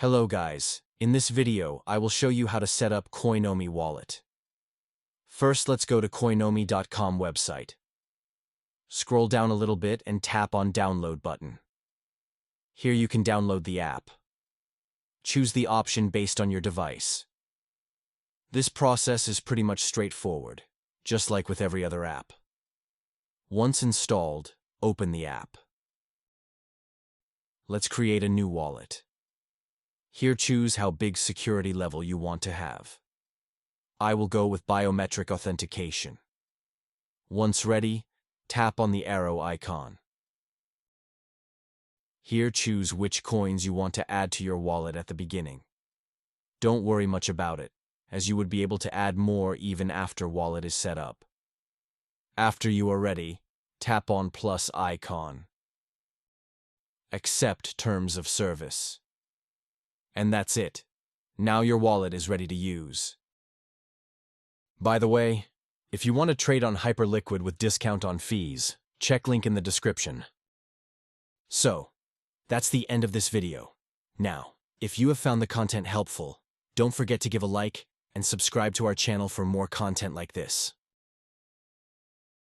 Hello guys, in this video I will show you how to set up Coinomi Wallet. First let's go to coinomi.com website. Scroll down a little bit and tap on download button. Here you can download the app. Choose the option based on your device. This process is pretty much straightforward, just like with every other app. Once installed, open the app. Let's create a new wallet. Here choose how big security level you want to have. I will go with biometric authentication. Once ready, tap on the arrow icon. Here choose which coins you want to add to your wallet at the beginning. Don't worry much about it, as you would be able to add more even after wallet is set up. After you are ready, tap on plus icon. Accept terms of service. And that's it. Now your wallet is ready to use. By the way, if you want to trade on Hyperliquid with discount on fees, check link in the description. So, that's the end of this video. Now, if you have found the content helpful, don't forget to give a like and subscribe to our channel for more content like this.